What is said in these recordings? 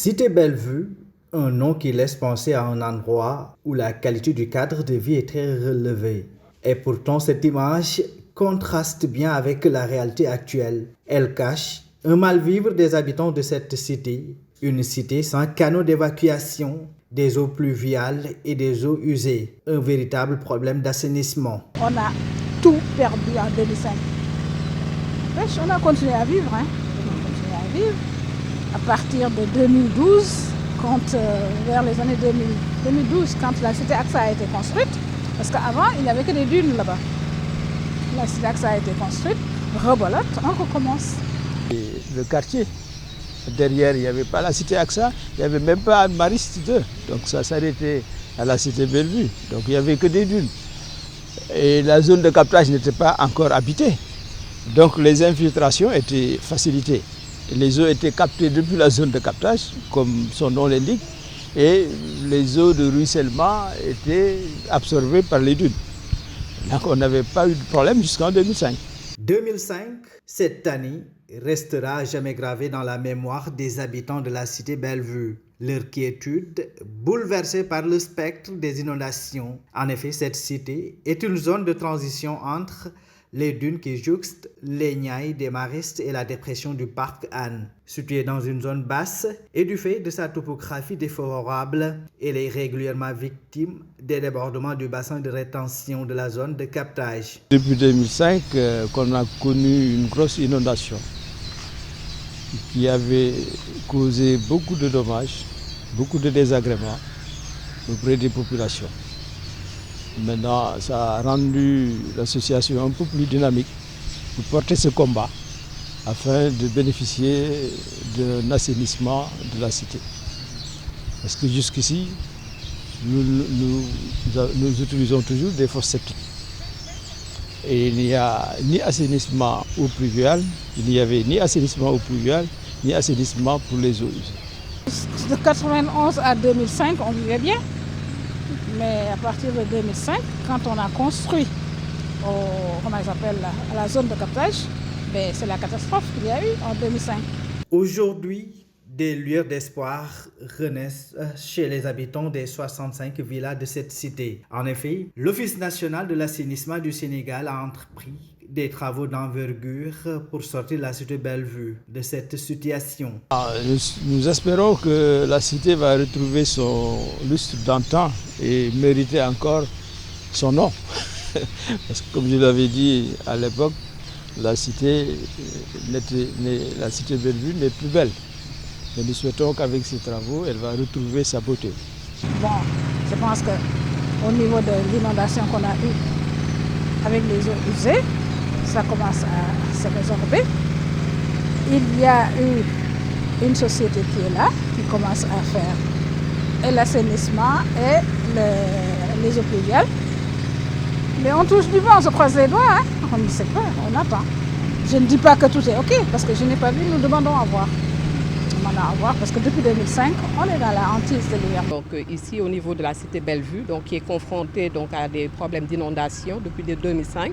Cité Bellevue, un nom qui laisse penser à un endroit où la qualité du cadre de vie est très relevée. Et pourtant, cette image contraste bien avec la réalité actuelle. Elle cache un mal-vivre des habitants de cette cité, une cité sans canaux d'évacuation, des eaux pluviales et des eaux usées, un véritable problème d'assainissement. On a tout perdu en 2005. On a continué à vivre, À partir de 2012, vers les années 2012, quand la cité AXA a été construite, parce qu'avant, il n'y avait que des dunes là-bas. La cité AXA a été construite, rebolote, on recommence. Le quartier, derrière, il n'y avait pas la cité AXA, il n'y avait même pas Anne-Mariste 2. Donc ça s'arrêtait à la cité Bellevue. Donc il n'y avait que des dunes. Et la zone de captage n'était pas encore habitée. Donc les infiltrations étaient facilitées. Les eaux étaient captées depuis la zone de captage, comme son nom l'indique, et les eaux de ruissellement étaient absorbées par les dunes. Donc on n'avait pas eu de problème jusqu'en 2005. 2005, cette année restera à jamais gravée dans la mémoire des habitants de la cité Bellevue. Leur quiétude, bouleversée par le spectre des inondations. En effet, cette cité est une zone de transition entre les dunes qui jouxtent les Niayes des Maristes et la dépression du parc Anne. Située dans une zone basse et du fait de sa topographie défavorable, elle est régulièrement victime des débordements du bassin de rétention de la zone de captage. Depuis 2005, qu'on a connu une grosse inondation qui avait causé beaucoup de dommages, beaucoup de désagréments auprès des populations. Maintenant, ça a rendu l'association un peu plus dynamique pour porter ce combat afin de bénéficier d'un assainissement de la cité. Parce que jusqu'ici, nous utilisons toujours des fosses septiques. Et il n'y a ni assainissement eau pluviale, il n'y avait ni assainissement eau pluviale, ni assainissement pour les eaux usées. De 1991 à 2005, on vivait bien. Mais à partir de 2005, quand on a construit la zone de captage, c'est la catastrophe qu'il y a eu en 2005. Aujourd'hui, des lueurs d'espoir renaissent chez les habitants des 65 villas de cette cité. En effet, l'Office national de l'assainissement du Sénégal a entrepris des travaux d'envergure pour sortir la cité Bellevue de cette situation. Nous espérons que la cité va retrouver son lustre d'antan et mériter encore son nom. Parce que comme je l'avais dit à l'époque, la cité Bellevue n'est plus belle. Mais nous souhaitons qu'avec ces travaux, elle va retrouver sa beauté. Bon, je pense qu'au niveau de l'inondation qu'on a eue avec les eaux usées, ça commence à se résorber. Il y a eu une société qui est là, qui commence à faire l'assainissement et les eaux pluviales. Mais on touche du bois, on se croise les doigts, on ne sait pas, on attend. Je ne dis pas que tout est OK, parce que je n'ai pas vu, nous demandons à voir. Parce que depuis 2005, on est dans la hantise de l'hiver. Donc ici au niveau de la cité Bellevue, donc, qui est confrontée donc, à des problèmes d'inondation depuis 2005.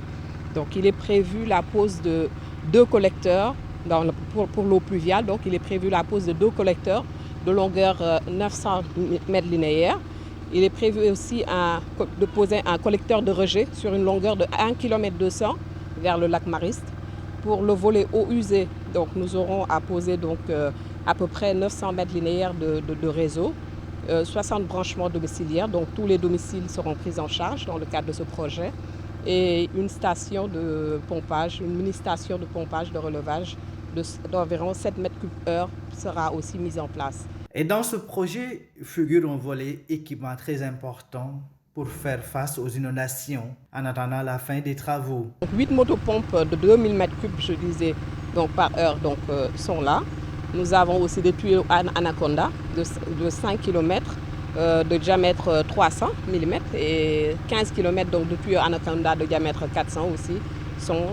Donc il est prévu la pose de 2 collecteurs pour l'eau pluviale. Donc il est prévu la pose de 2 collecteurs de longueur 900 mètres linéaires. Il est prévu aussi de poser un collecteur de rejet sur une longueur de 1,2 km vers le lac Mariste. Pour le volet eau usée, donc, nous aurons à poser à peu près 900 mètres linéaires de réseau, 60 branchements domiciliaires, donc tous les domiciles seront pris en charge dans le cadre de ce projet, et une station de pompage, une mini-station de pompage de relevage d'environ 7 mètres cubes heure sera aussi mise en place. Et dans ce projet figure un volet équipement très important pour faire face aux inondations en attendant la fin des travaux. 8 motopompes de 2000 mètres cubes, je disais, donc, par heure sont là. Nous avons aussi des tuyaux Anaconda de 5 km de diamètre 300 mm et 15 km donc, de tuyaux Anaconda de diamètre 400 aussi sont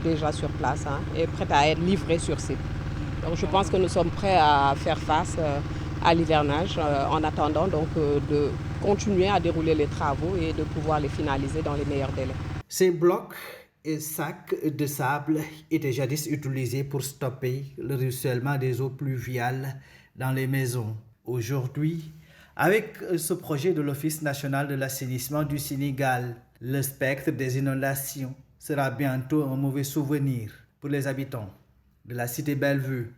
déjà sur place et prêts à être livrés sur site. Donc je pense que nous sommes prêts à faire face à l'hivernage en attendant donc, de continuer à dérouler les travaux et de pouvoir les finaliser dans les meilleurs délais. Ces blocs et sacs de sable étaient jadis utilisés pour stopper le ruissellement des eaux pluviales dans les maisons. Aujourd'hui, avec ce projet de l'Office national de l'assainissement du Sénégal, le spectre des inondations sera bientôt un mauvais souvenir pour les habitants de la cité Bellevue.